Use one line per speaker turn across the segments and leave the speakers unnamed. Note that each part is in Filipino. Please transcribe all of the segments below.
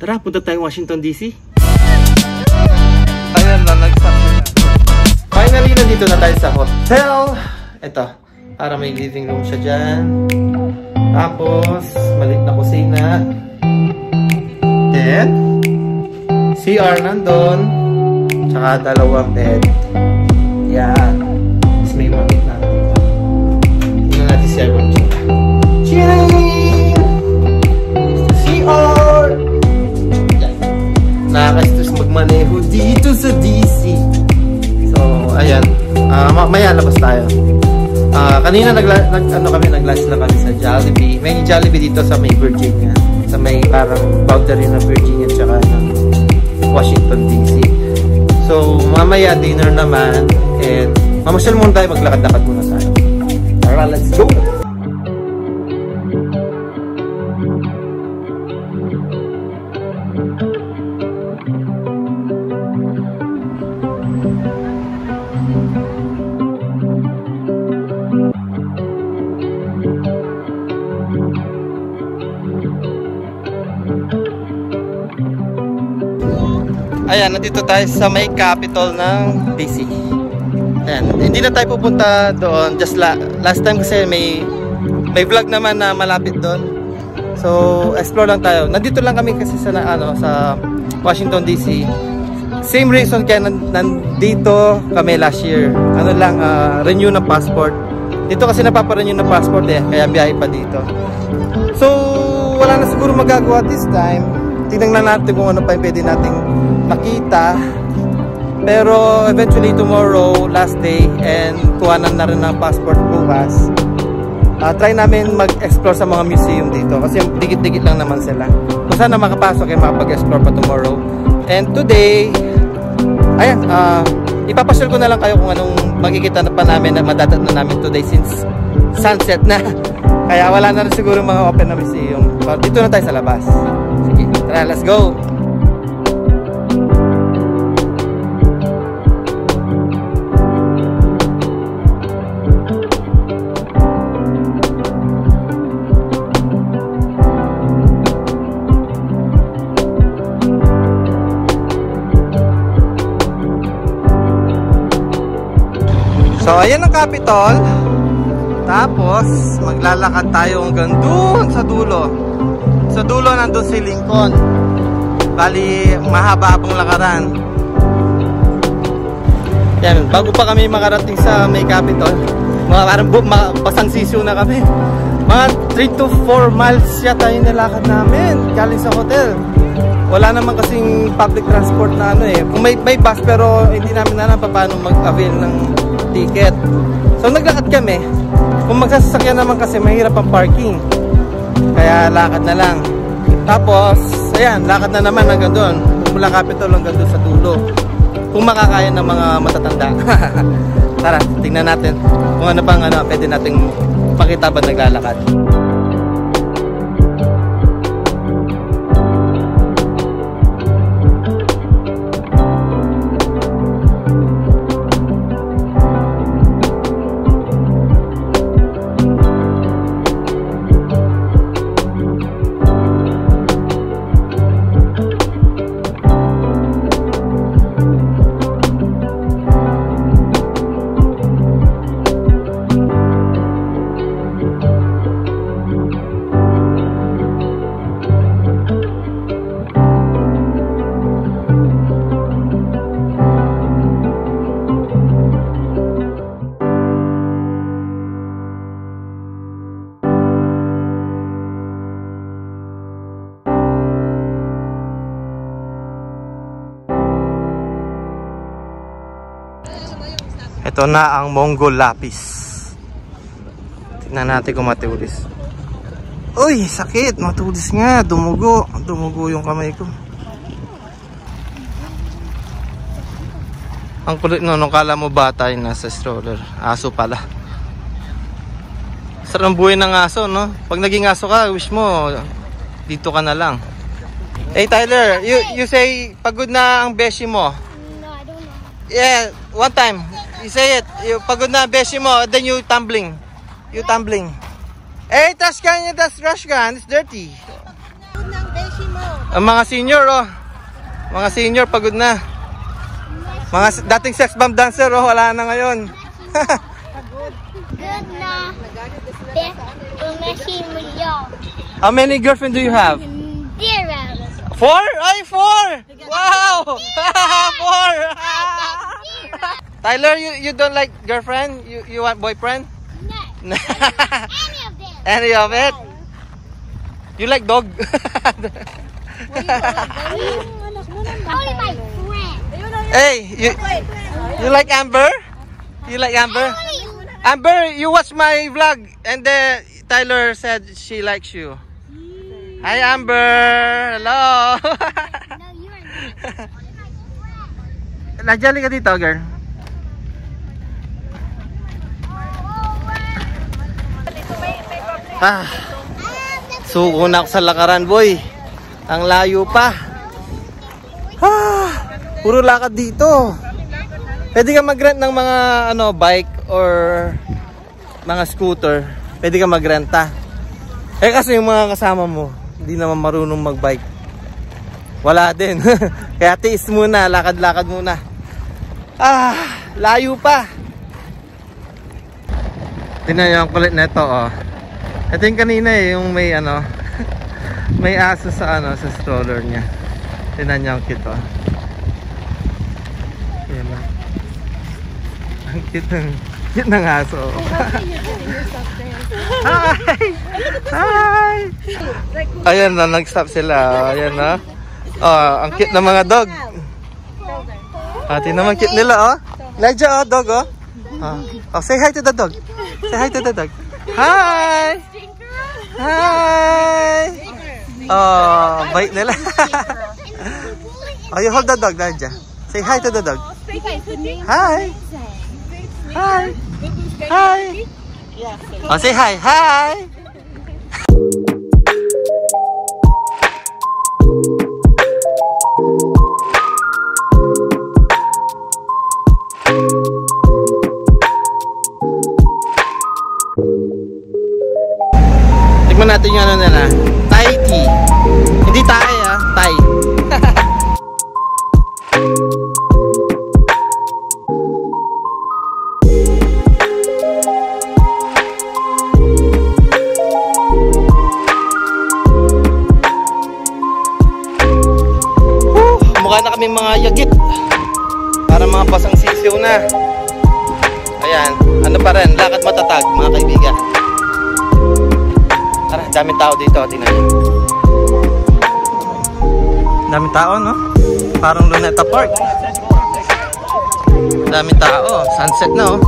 Tara, punta tayong Washington DC.
Ayan na, nag-start na.
Finally, nandito na tayo sa hotel. Ito, para may living room siya dyan. Tapos, maliit na kusina. Then, CR nandun. Tsaka dalawang bed. Yan. Tapos may mamit na. Tingnan natin CR kung tsura. Ching! CR! Yan. Nakaka-stress magmaneho dito sa DC. So, ayan. Mamaya labas tayo. Kanina nag-lunch na kami sa Jollibee. May Jollibee dito sa may Virginia. Sa may parang boundary na Virginia tsaka ng Washington DC. So, mamaya dinner naman. And mamasyal muna tayo, maglakad-lakad muna tayo. Tara, let's go! Ayan, nandito tayo sa may capital ng DC. Ayan, hindi na tayo pupunta doon. Just last time kasi may vlog naman na malapit doon. So, explore lang tayo. Nandito lang kami kasi sa Washington DC. Same reason kaya nandito kami last year. Renew ng passport. Dito kasi napaparenew ng passport kaya biyahe pa dito. So, wala na siguro magagawa this time. Tingnan na natin kung ano pa yung pwede nating makita. Pero eventually tomorrow, last day, and kuhanan na rin ng passport bukas. Try namin mag-explore sa mga museum dito kasi dikit-dikit lang naman sila. Kung sana makapasok ay makapag-explore pa tomorrow. And today, ayan, ipapasyal ko na lang kayo kung anong makikita na pa namin na madadat na namin today since sunset na. Kaya wala na rin siguro mga open na museum. So, dito na tayo sa labas. Sige, tara, let's go! So, ayan ang Capitol. Tapos, maglalakad tayo hanggang doon sa dulo. Sa dulo nandun si Lincoln. Bali, mahaba-habang lakaran. Yan, bago pa kami makarating sa may Capitol, parang pasang sisyo na kami. Mga 3 to 4 miles yata yung nilakad namin galing sa hotel. Wala naman kasing public transport na Kung may bus pero hindi namin alam paano mag-avail ng ticket. So naglakad kami. Kung magsasasakyan naman kasi mahirap ang parking. Kaya lakad na lang. Tapos, ayan, lakad na naman hanggang doon. Mula Capitol hanggang doon sa dulo. Kung makakaya ng mga matatanda. Tara, tingnan natin kung ano pang pwede nating pakita ba naglalakad. Ito na ang Mongol Lapis. Tingnan natin kung matulis. Uy, sakit. Matulis nga. Dumugo. Dumugo yung kamay ko. Ang kulit nung kala mo bata yung nasa stroller. Aso pala. Sarang buhay ng aso, no? Pag naging aso ka, wish mo dito ka na lang. Hey Tyler, you say pagod na ang beshi mo.
No, I don't know.
Yeah, one time. You say it. You pagod na beshi mo, then you tumbling. You tumbling. Hey, trash can, that's trash can. It's dirty.
Pagod ng beshi
Ang mga senior, oh. Mga senior, pagod na. Mga dating sex bomb dancer, oh, wala na ngayon.
Good na.
How many girlfriends do you have?
0.
4? Ay, 4! Wow! 4! Tyler, you don't like girlfriend? You want boyfriend?
No. Any of them.
Any of it? You like dog?
Only my friend.
Hey, you like Amber? You like Amber? Amber, you watch my vlog and Tyler said she likes you. Hi Amber! Hello!
No, you are not.
Najali ka dito, girl. Suko na ako sa lakaran, boy. Ang layo pa. Puro lakad dito. Pwede ka mag-rent ng mga bike or mga scooter. Pwede ka magrenta. Kasi yung mga kasama mo, hindi naman marunong mag-bike. Wala din. Kaya tiis muna, lakad-lakad muna. Layo pa. Tingnan yung kulit neto, oh. Ito yung kanina yung may may aso sa sa stroller niya. Tingnan niyo ang cute, oh. Ayan na. Ang cute ng aso. Hi! Hi! Ayan na, nag-stop sila. Ayan na. Ang cute ng mga dog. Tingnan naman cute nila, oh. Ledja, oh, dog, oh. Say hi to the dog. Say hi to the dog. Hi! Hi! Bait nila. You hold the dog, Ledja. Say hi to the dog. Hi! Hi! Hi! Say hi! Hi! Tikman natin yung nila. Thai tea. Hindi Thai, Thai. Mukha na kami mga yagit. Para mga pasang sisiw na. Ayan. Ano pa rin? Lakad matatag, mga kaibigan. Tara, daming tao dito. Tingnan niyo. Daming tao, no? Parang Luneta Park. Daming tao. Sunset na, oh.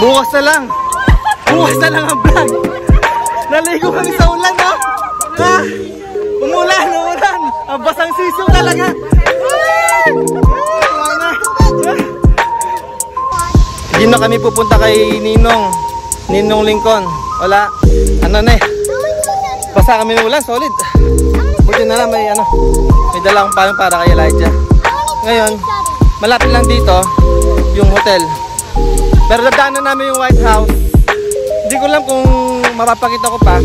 Bukas na lang. Bukas na lang ang vlog. Naligo kami sa ulan, no? Umulan. Ang basang sisiw talaga. Hindi na kami pupunta kay Ninong Lincoln. Wala. Basa kami ng ulan, solid. Buti na lang may dala akong payong para kay Elijah. Ngayon, malapit lang dito yung hotel. Pero dadaanan namin yung White House. Hindi ko alam kung mapapakita ko pa.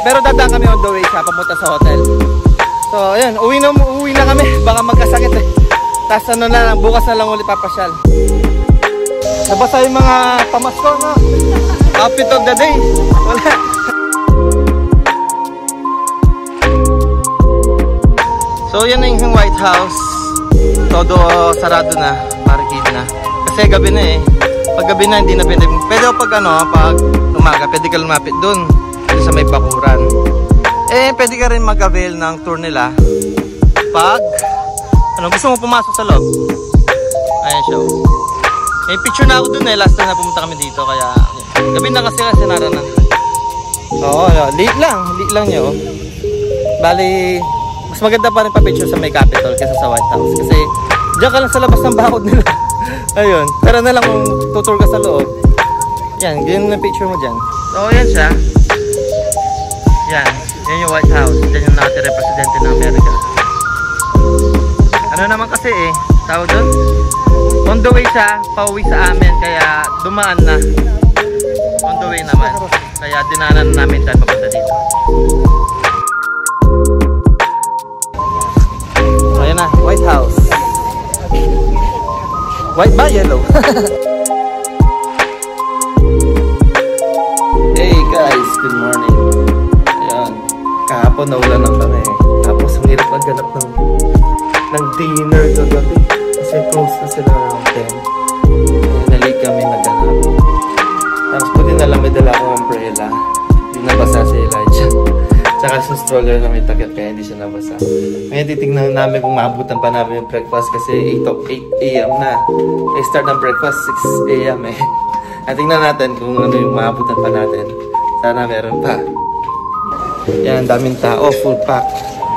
Pero dadaan kami on the way sa papunta sa hotel. So, ayan, uwi na kami. Baka magkasakit eh. Tapos na lang, bukas na lang ulit papasyal. Nabasa yung mga pamasko, no? Outfit of the day. Wala. So, yan na yung White House. Todo sarado na. Marikid na. Kasi gabi na eh. Pag gabi na, hindi na pwede. Pwede pag pag umaga, pwede ka lumapit dun. Sa may bakuran. Pwede ka rin mag-avail ng tour nila. Pag, gusto mo pumasok sa loob. Ayan siya. May picture na ako dun eh. Last time na pumunta kami dito. Kaya, gabi na kasi naranan. Oo, late lang niya, oh. Bali, mas maganda pa rin pa-picture sa may Capitol kaysa sa White House. Kasi, diyan ka lang sa labas ng bakod nila. Ayun. Pero na lang kung tutur ka sa loob. Yan, ganyan na picture mo dyan. So, yan siya. Yan. Yan yung White House. Yan yung nakatira presidente ng Amerika. Ano naman kasi tawag doon? On the way siya, pauwi sa amin. Kaya dumaan na. On the way naman. Kaya dinanan namin dahil papunta dito. White ba? Yellow? Hey guys, good morning. Ayan, kahapon naulan lang kami. Tapos ang hirap maghanap ng dinner kagabi. Kasi close na sila around 10. Nalate kami maghanap. Tapos puti na lang may dala akong umbrella. Hindi nabasa si Elijah. Tsaka sa stroller na may takip kaya hindi siya nabasa. Ngayon titignan namin kung maabutan pa namin yung breakfast kasi 8 AM na. I start ng breakfast 6 AM eh. At tingnan natin kung ano yung maabutan pa natin. Sana meron pa. Yan, daming tao, full pack.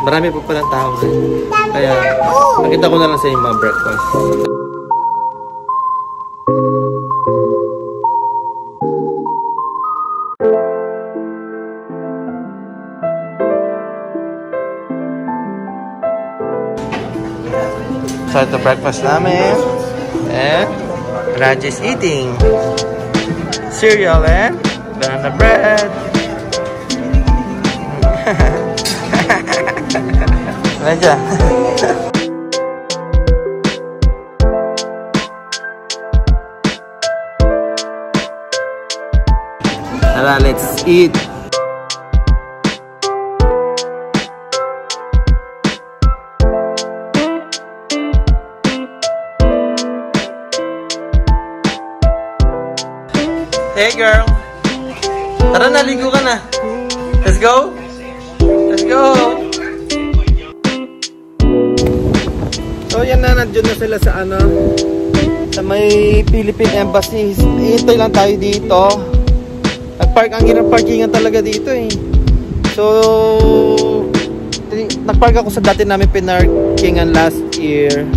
Marami pa palang tao na. Kaya nakita ko na lang sa yung mga breakfast. So ito breakfast namin. And Raj is eating cereal and banana bread. Raja. Tara, let's eat. Hey girl, tara na, ligo ka na. Let's go. Let's go. So yan na, nandiyan na sila sa ano, sa may Philippine Embassy. Hintay lang tayo dito. Nagpark, ang hirap parkingan talaga dito eh. So nagpark ako sa dati namin pinarkingan last year.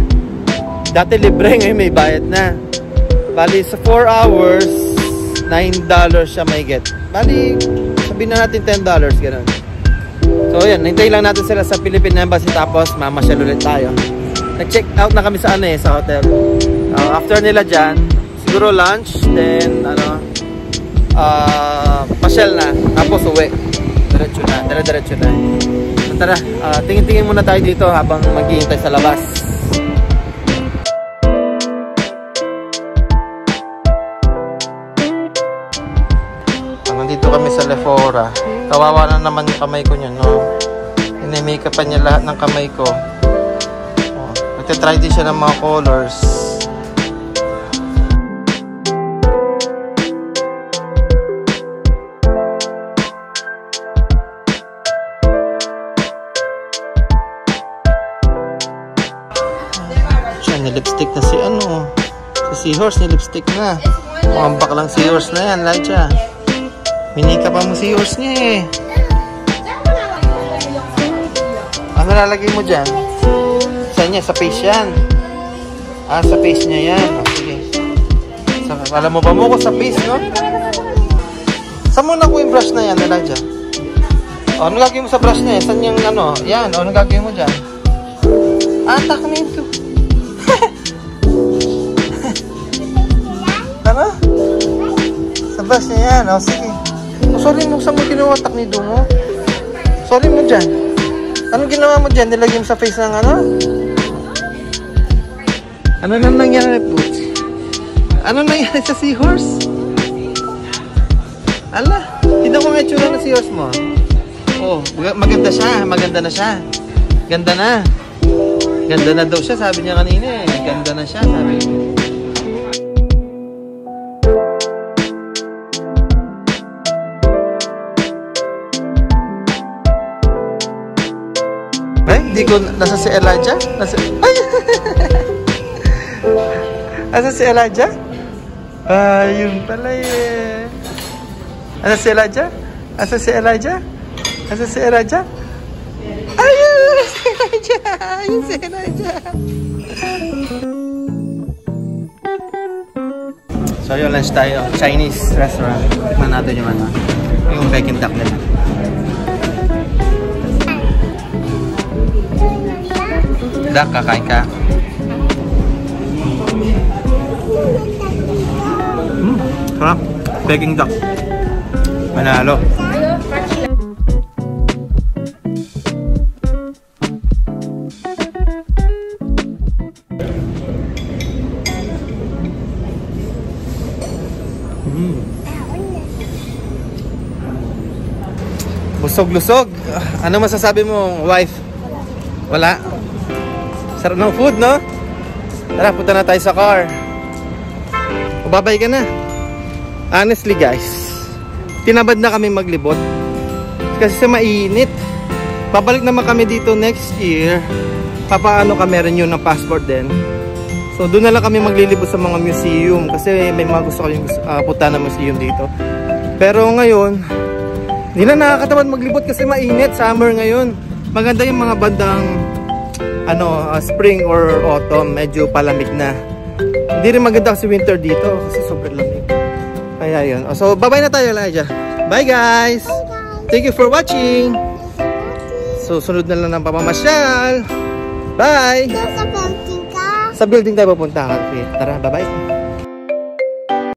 Dati libre, ngayon may bayad na. Bali sa 4 hours $9 siya may get. Bali, sabihin na natin $10, gano'n. So, yan. Hintayin lang natin sila sa Philippine Embassy tapos mamasyal ulit tayo. Nag-check out na kami sa ano eh, sa hotel. After nila dyan, siguro lunch, then, pasyal na. Tapos uwi. Diretso na. Diretso na. So, tara, tingin-tingin muna tayo dito habang maghihintay sa labas. Nandito kami sa Lefora. Kawawa na naman yung kamay ko niyan, no? Ini-make pa niya lahat ng kamay ko. Oh, nagtitry din siya ng mga colors. Siya, nilipstick na si ano. Si Seahorse, nilipstick na. Mukhang baklang Seahorse na yan, Elijah. Minika pa mo si yours niya eh. Ano lalagay mo dyan? Saan niya? Sa face yan. Sa face niya yan. Sige. Alam mo ba mo ko sa face, no? Saan mo na ko yung brush na yan, Elijah? Ano gagawin mo sa brush na yan? Saan yung ano? Yan. Ano gagawin mo dyan? Tak na ito. Ano? Sa brush niya yan. Sige. Sorry mo, saan mo ginawa taknido mo? Sorry mo dyan. Anong ginawa mo dyan? Nilagay mo sa face ng ano? Ano nang nangyari, Boots? Ano nangyari sa Seahorse? Ala, hindi ko nga itsura na Seahorse mo. Oh, maganda siya. Maganda na siya. Ganda na. Ganda na daw siya, sabi niya kanina eh. Ganda na siya, sabi niya. Hindi ko, nasa si Elijah? Ay! Nasa si Elijah? Yun pala eh. Nasa si Elijah? Nasa si Elijah? Nasa si Elijah? Ayun! Si Elijah! Ayun si Elijah! So yung lunch tayo, Chinese restaurant. Tikman natin yung ano, yung Peking duck nila. Duck, kakain ka. Sarap. Peking duck. Manalo. lusog-lusog. Ano masasabi mo, wife? Wala? Sarap ng food, no? Tara, punta na tayo sa car. Babay ka na. Honestly guys, tinabad na kami maglibot kasi sa mainit. Babalik naman kami dito next year. Papaano kami rin yun ng passport din. So doon na lang kami maglilibot sa mga museum kasi may mga gusto kami punta na museum dito. Pero ngayon, hindi na nakakatamad maglibot kasi mainit. Summer ngayon. Maganda yung mga bandang spring or autumn, medyo palamig na. Hindi rin maganda kasi winter dito kasi sobrang lamig. Kaya yun. So bye-bye na tayo, Elijah. Bye guys! Thank you for watching! So sunod na lang ng pamamasyal. Bye!
Sa building ka.
Sa building tayo pupunta. Tara, bye-bye!